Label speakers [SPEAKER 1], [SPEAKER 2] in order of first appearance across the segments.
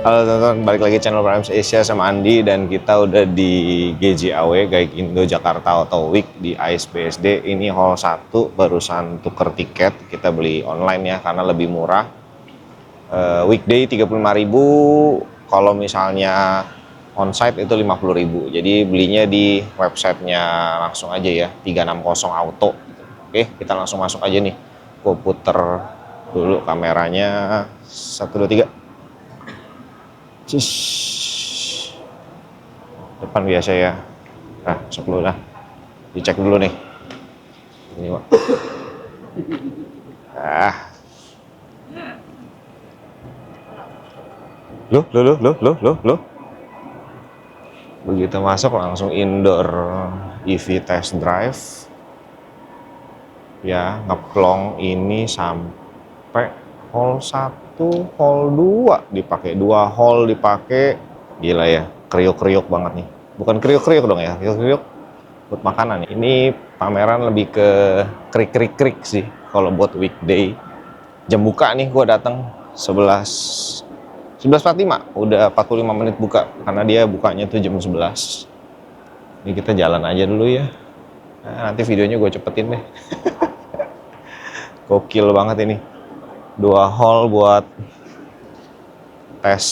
[SPEAKER 1] Halo teman-teman, balik lagi channel Prime Asia sama Andi, dan kita udah di GJAW, Gaikindo Jakarta Auto Week di ASBSD. Ini hall 1, barusan tuker tiket, kita beli online ya karena lebih murah. Weekday 35.000, kalau misalnya onsite itu 50.000. Jadi belinya di websitenya langsung aja ya, 360 Auto. Oke, kita langsung masuk aja nih. Gue puter dulu kameranya, 1, 2, 3. Depan biasa ya. Nah, masuk dulu lah. Dicek dulu nih. Ini Pak. Loh. Begitu masuk langsung indoor EV test drive. Ya, ngeplong ini sampai hall 1, hall 2 dipakai, 2 hall dipakai. Gila ya, kriuk-kriuk banget nih. Bukan kriuk-kriuk dong ya, kriuk-kriuk buat makanan. Ini pameran lebih ke krik-krik-krik sih kalau buat weekday. Jam buka nih gue datang 11.45, udah 45 menit buka karena dia bukanya tuh jam 11. Ini kita jalan aja dulu ya. Nah, nanti videonya gue cepetin deh. Gokil banget ini. 2 hall buat tes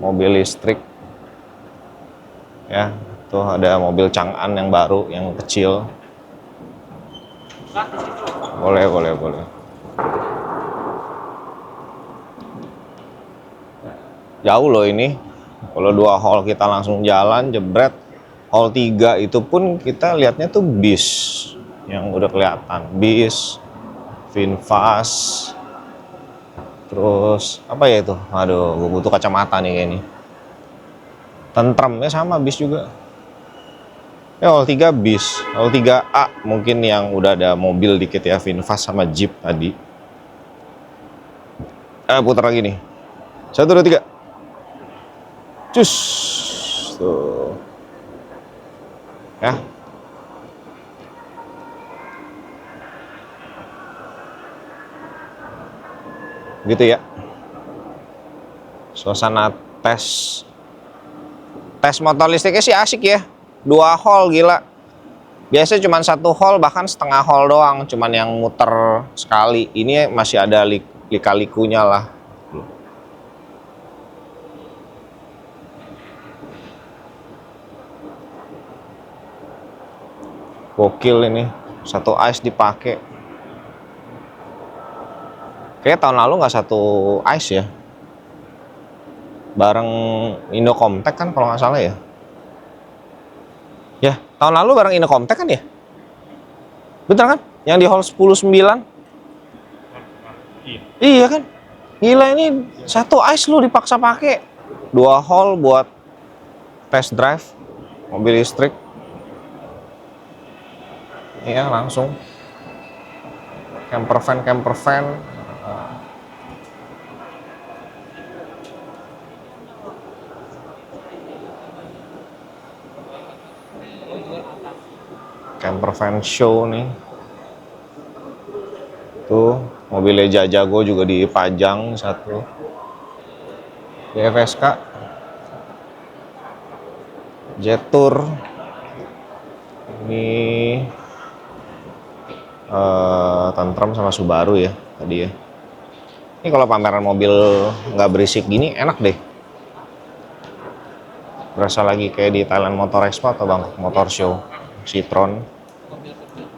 [SPEAKER 1] mobil listrik. Ya, tuh ada mobil Chang'an yang baru, yang kecil. Boleh. Jauh loh ini. Kalau 2 hall kita langsung jalan, jebret. Hall 3 itu pun kita lihatnya tuh bis yang udah kelihatan. Bis, VinFast, terus apa ya itu? Aduh, gue butuh kacamata nih kayaknya. Tentremnya sama bis juga. Ya, hall 3 bis. Hall 3A mungkin yang udah ada mobil dikit ya, VinFast sama Jeep tadi. Putar lagi nih. 1, 2, 3. Cus. Tuh. Ya. Gitu ya. Suasana tes motor listriknya sih asik ya. 2 hall, gila. Biasanya cuma 1 hall, bahkan setengah hall doang, cuman yang muter sekali. Ini masih ada lika-likunya lah. Gokil ini, 1 ICE dipakai. Kayaknya tahun lalu nggak 1 ICE ya. Bareng Indocomtek kan kalau nggak salah ya. Ya, tahun lalu bareng Indocomtek kan ya? Bener kan? Yang di hall 10-9. Iya kan? Gila, ini 1 ICE lu dipaksa pakai. 2 hall buat test drive mobil listrik. Iya, langsung. Camper van. Camper van show nih. Tuh, mobilnya Jajago juga dipajang 1. DFSK. Jetour. Ini Tantrum sama Subaru ya tadi ya. Ini kalau pameran mobil nggak berisik gini enak deh. Berasa lagi kayak di Thailand Motor Expo atau Bangkok Motor Show. Citroen,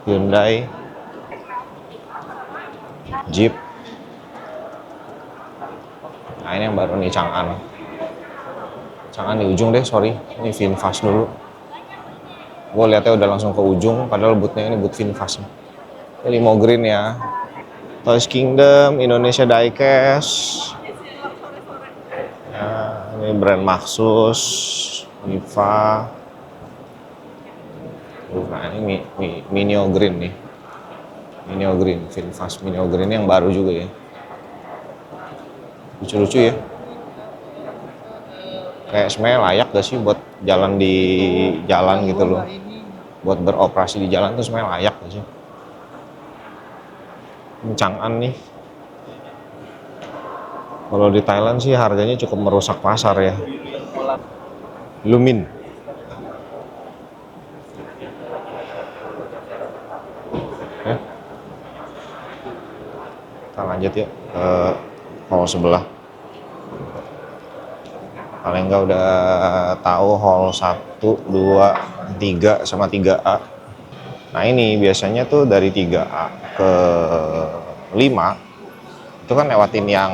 [SPEAKER 1] Hyundai, Jeep. Nah, ini yang baru nih, Chang'an di ujung deh, sorry. Ini VinFast dulu. Gue lihatnya udah langsung ke ujung, padahal bootnya ini boot VinFast. Ini Limo Green ya. Toys Kingdom, Indonesia Diecast. Ya, ini brand Maxus, Niva. Nah, ini Minio Green nih. Minio Green, VinFast Minio Green yang baru juga ya. Lucu-lucu ya. Kayak sebenarnya layak gak sih buat jalan di jalan gitu loh. Buat beroperasi di jalan tuh sebenarnya layak gak sih. Chang'an nih. Kalau di Thailand sih harganya cukup merusak pasar ya. Lumin. Ya, kita lanjut ya ke hall sebelah. Paling enggak udah tahu hall 1, 2, 3 sama 3A. Nah ini biasanya tuh dari 3A ke 5 itu kan lewatin yang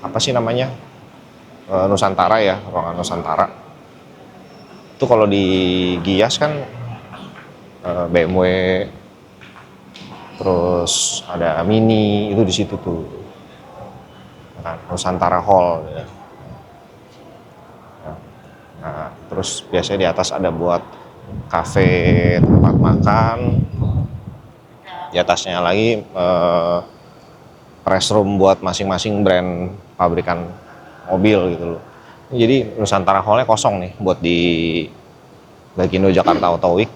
[SPEAKER 1] apa sih namanya, Nusantara ya, ruangan Nusantara. Itu kalau di Gias kan BMW, terus ada Mini itu di situ tuh, kan Nusantara Hall ya. Nah, terus biasanya di atas ada buat kafe, tempat makan. Di atasnya lagi press room buat masing-masing brand pabrikan mobil gitu loh. Jadi Nusantara Hall-nya kosong nih buat di Gaikindo Jakarta Auto Week.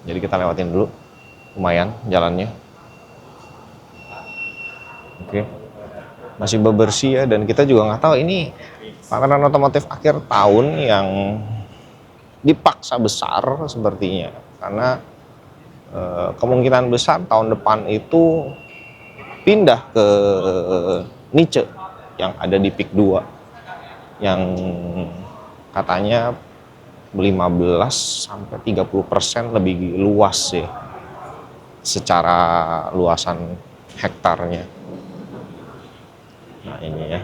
[SPEAKER 1] Jadi kita lewatin dulu, lumayan jalannya. Oke, masih bebersih ya, dan kita juga nggak tahu ini pameran otomotif akhir tahun yang dipaksa besar sepertinya, karena kemungkinan besar tahun depan itu pindah ke niche yang ada di PIK 2 yang katanya 15 sampai 30% lebih luas ya secara luasan hektarnya. Nah ini ya,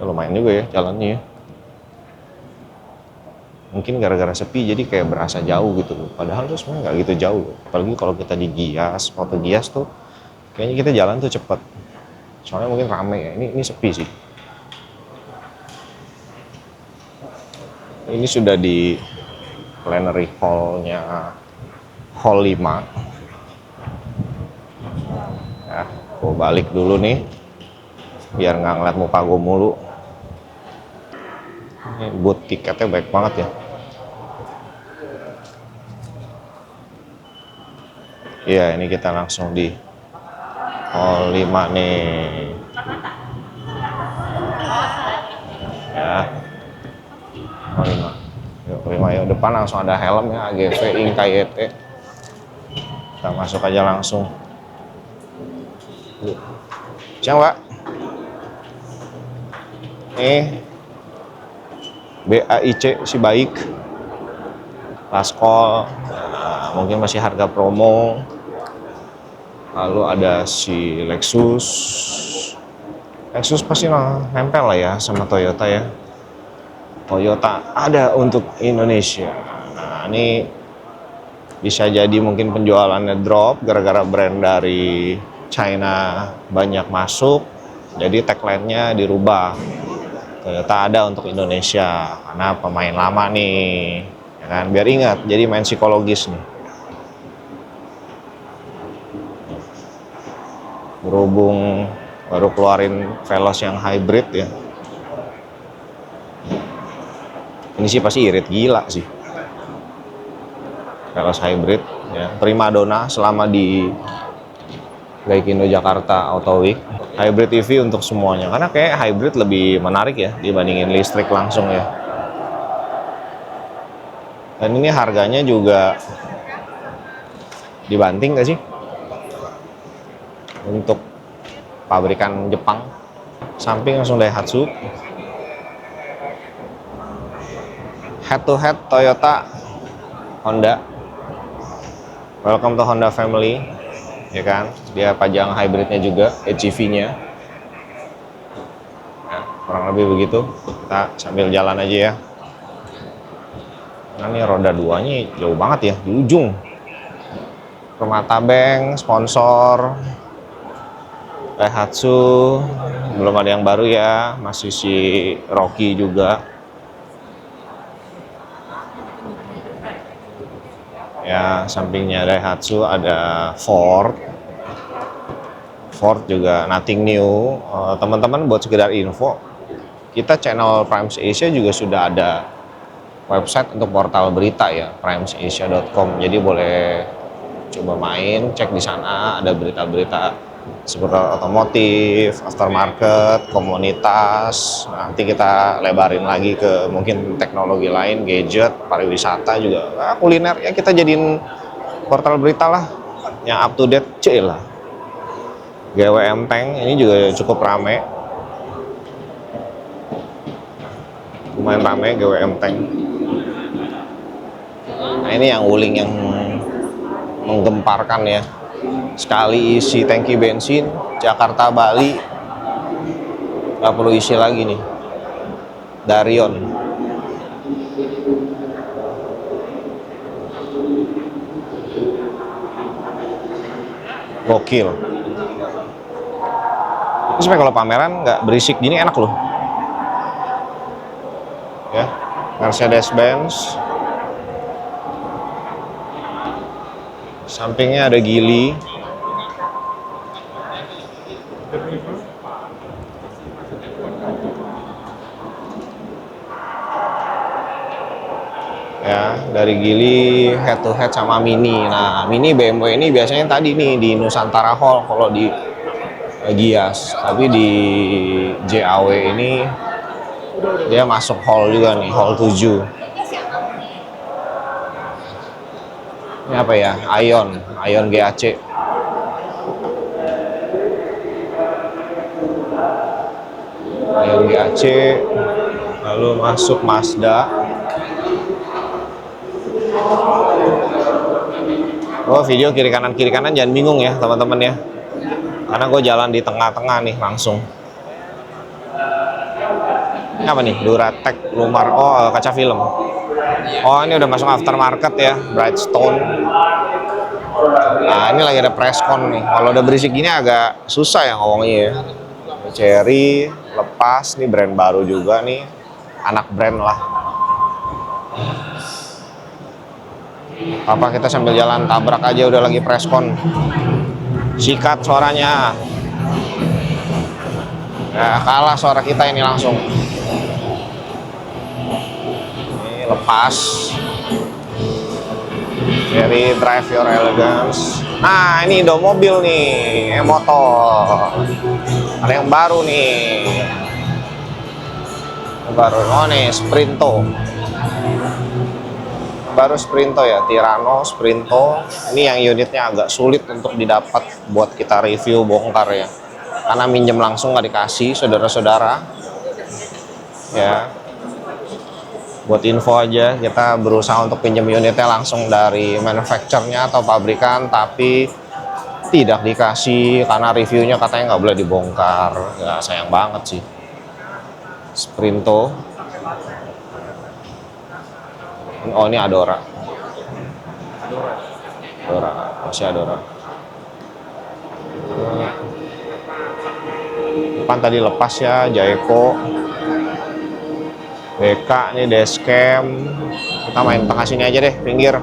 [SPEAKER 1] lumayan juga ya jalannya ya. Mungkin gara-gara sepi jadi kayak berasa jauh gitu, padahal tuh sebenarnya nggak gitu jauh. Apalagi kalau kita di Gias, waktu Gias tuh kayaknya kita jalan tuh cepet, soalnya mungkin rame ya. Ini sepi sih. Ini sudah di plenary hall-nya hall 5 ya. Gue balik dulu nih biar nggak ngeliat muka gue mulu. Ini booth tiketnya baik banget ya. Iya, ini kita langsung di hall 5 nih ya. Hall 5 yuk, 5 yuk. Depan langsung ada helm ya, AGV Ink KYT. Kita masuk aja langsung. Siang Pak, nih BAIC si baik Laskol, nah, mungkin masih harga promo. Lalu ada si Lexus pasti nempel lah ya sama Toyota ya. Toyota ada untuk Indonesia. Nah ini bisa jadi mungkin penjualannya drop gara-gara brand dari China banyak masuk, jadi tagline-nya dirubah. Toyota ada untuk Indonesia karena pemain lama nih, ya kan? Biar ingat, jadi main psikologis nih. Berhubung baru keluarin Veloz yang hybrid ya, ini sih pasti irit gila sih. Veloz hybrid ya, primadona selama di Gaikindo Jakarta Auto Week. Hybrid EV untuk semuanya, karena kayak hybrid lebih menarik ya dibandingin listrik langsung ya. Dan ini harganya juga dibanting gak sih untuk pabrikan Jepang. Samping langsung Daihatsu, head to head Toyota Honda. Welcome to Honda family, ya kan? Dia pajang hybridnya juga, HEV-nya. Nah, kurang lebih begitu. Kita sambil jalan aja ya. Nah, ini roda 2-nya jauh banget ya, di ujung. Permata Bank, sponsor Daihatsu, belum ada yang baru ya, masih si Rocky juga. Ya, sampingnya Daihatsu ada Ford juga nothing new. Teman-teman buat sekedar info, kita channel Primes Asia juga sudah ada website untuk portal berita ya, primesasia.com. Jadi boleh coba main, cek di sana, ada berita-berita seperti otomotif, aftermarket, komunitas. Nanti kita lebarin lagi ke mungkin teknologi lain, gadget, pariwisata juga, kuliner ya kita jadiin portal berita lah yang up to date. Lah GWM Tank ini juga cukup rame, lumayan rame GWM Tank. Nah ini yang Wuling yang menggemparkan ya, sekali isi tangki bensin Jakarta Bali nggak perlu isi lagi nih. Darion gokil. Ini sebenarnya kalau pameran nggak berisik gini enak loh ya. Mercedes-Benz, sampingnya ada Geely. Ya, dari Geely head to head sama Mini. Nah, Mini BMW ini biasanya tadi nih di Nusantara Hall kalau di Gias, tapi di JAW ini dia masuk hall juga nih, hall 7. Ini apa ya? Ion GAC. Ion GAC. Lalu masuk Mazda. Oh, video kiri kanan jangan bingung ya teman-teman ya, karena gue jalan di tengah-tengah nih langsung. Ini apa nih? Duratec Lumar. Oh, kaca film. Oh, ini udah masuk aftermarket ya, Brightstone. Nah, ini lagi ada presscon nih. Kalau udah berisik gini agak susah ya ngomongnya ya. Cherry lepas, nih brand baru juga nih, anak brand lah. Apa kita sambil jalan tabrak aja, udah lagi presscon. Sikat suaranya. Ya, kalah suara kita ini langsung. Ini lepas. Dari Drive Your Elegance. Nah, ini Indomobil nih, motor. Ada yang baru nih. Yang baru, oh nih, Sprinto. Baru Sprinto ya, Tirano, Sprinto. Ini yang unitnya agak sulit untuk didapat buat kita review bongkar ya. Karena minjem langsung nggak dikasih, saudara-saudara. Ya. Buat info aja, kita berusaha untuk pinjam unitnya langsung dari manufacturernya atau pabrikan, tapi tidak dikasih karena reviewnya katanya nggak boleh dibongkar. Ya sayang banget sih. Sprinto. Oh, ini Adora. Masih Adora. Depan tadi lepas ya, Jayco. BK nih, dashcam. Kita main tengah sini aja deh, pinggir.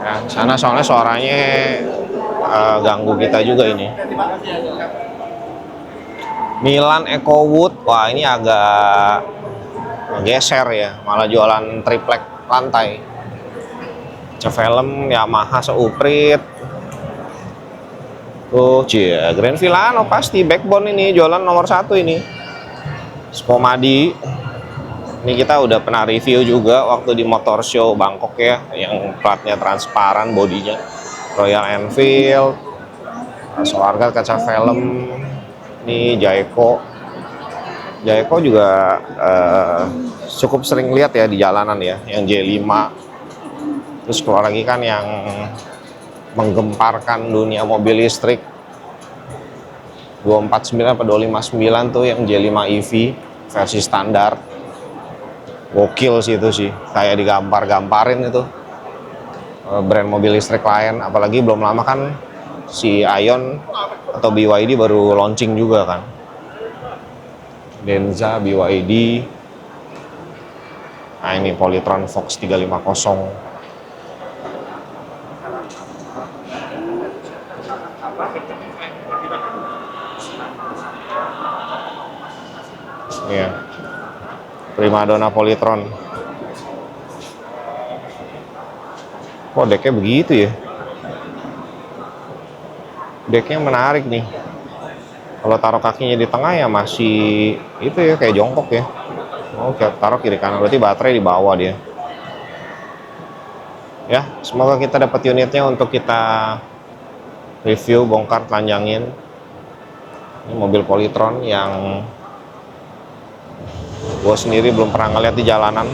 [SPEAKER 1] Ya, sana soalnya suaranya ganggu kita juga ini. Milan EcoWood, wah ini agak geser ya, malah jualan triplek lantai. Film Yamaha seuprit. Tuh, Grand Villano pasti backbone ini, jualan nomor 1 ini. Skomadi. Ini kita udah pernah review juga waktu di Motor Show Bangkok ya, yang platnya transparan bodinya. Royal Enfield. Solarga kaca film. Ini Jayco juga cukup sering lihat ya di jalanan ya, yang J5. Terus keluar lagi kan yang menggemparkan dunia mobil listrik 249 atau 259 tuh yang J5 EV versi standar. Gokil sih itu sih, kayak digamparin itu brand mobil listrik lain. Apalagi belum lama kan si Ion atau BYD baru launching juga kan, Denza, BYD. Nah ini Polytron Fox 350. Iya, Primadona Polytron. Kok deknya begitu ya? Decknya menarik nih. Kalau taruh kakinya di tengah ya masih itu ya kayak jongkok ya. Oh, taruh kiri kanan berarti baterai di bawah dia. Ya, semoga kita dapat unitnya untuk kita review, bongkar, telanjangin. Ini mobil Polytron yang gue sendiri belum pernah ngeliat di jalanan.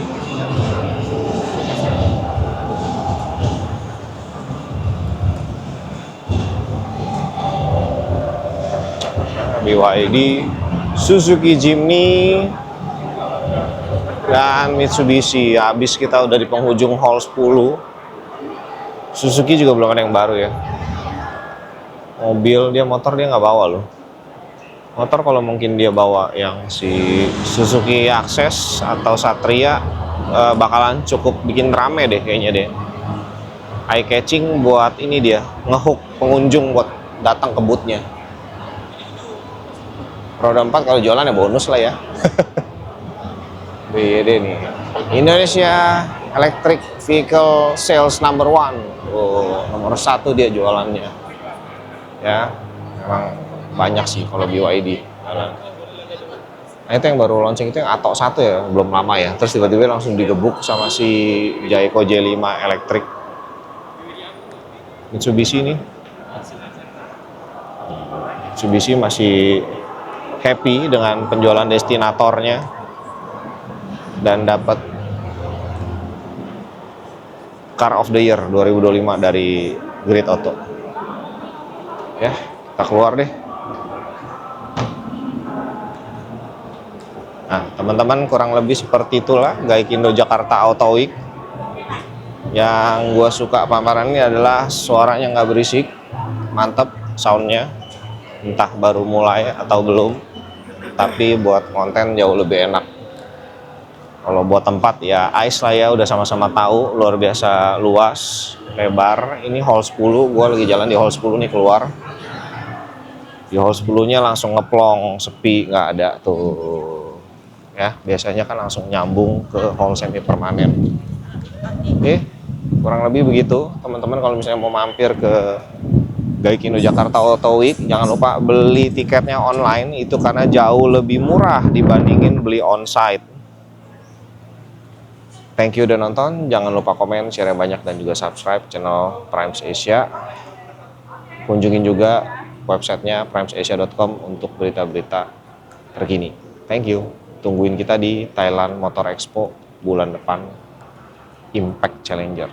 [SPEAKER 1] BYD, Suzuki Jimny, dan Mitsubishi. Habis kita udah di penghujung hall 10. Suzuki juga belum ada yang baru ya. Motor dia nggak bawa loh. Motor kalau mungkin dia bawa yang si Suzuki Access atau Satria bakalan cukup bikin rame deh kayaknya deh. Eye catching buat ini dia, ngehook pengunjung buat datang ke boothnya. Roda 4 kalau jualan ya bonus lah ya. BYD nih. Indonesia Electric Vehicle Sales number 1. Oh, nomor 1 dia jualannya. Ya, memang banyak sih kalau BYD. Nah, itu yang baru launching itu yang Atto 1 ya, belum lama ya. Terus tiba-tiba langsung digebuk sama si Jayco J5 Electric. Mitsubishi nih. Mitsubishi masih happy dengan penjualan destinatornya dan dapat Car of the Year 2025 dari Great Auto. Ya, kita keluar deh. Nah, teman-teman, kurang lebih seperti itulah Gaikindo Jakarta Auto Week. Yang gue suka pameran ini adalah suaranya nggak berisik, mantep soundnya, entah baru mulai atau belum. Tapi buat konten jauh lebih enak. Kalau buat tempat ya ICE lah ya, udah sama-sama tahu luar biasa luas, lebar. Ini hall 10, gue lagi jalan di hall 10 nih keluar. Di hall 10-nya langsung ngeplong, sepi, nggak ada tuh. Ya, biasanya kan langsung nyambung ke hall semi permanen. Oke, kurang lebih begitu. Teman-teman kalau misalnya mau mampir ke Gaikindo Jakarta Auto Week, jangan lupa beli tiketnya online itu karena jauh lebih murah dibandingin beli onsite. Thank you udah nonton, jangan lupa komen, share yang banyak dan juga subscribe channel Primes Asia. Kunjungin juga websitenya primesasia.com untuk berita-berita terkini. Thank you. Tungguin kita di Thailand Motor Expo bulan depan, Impact Challenger.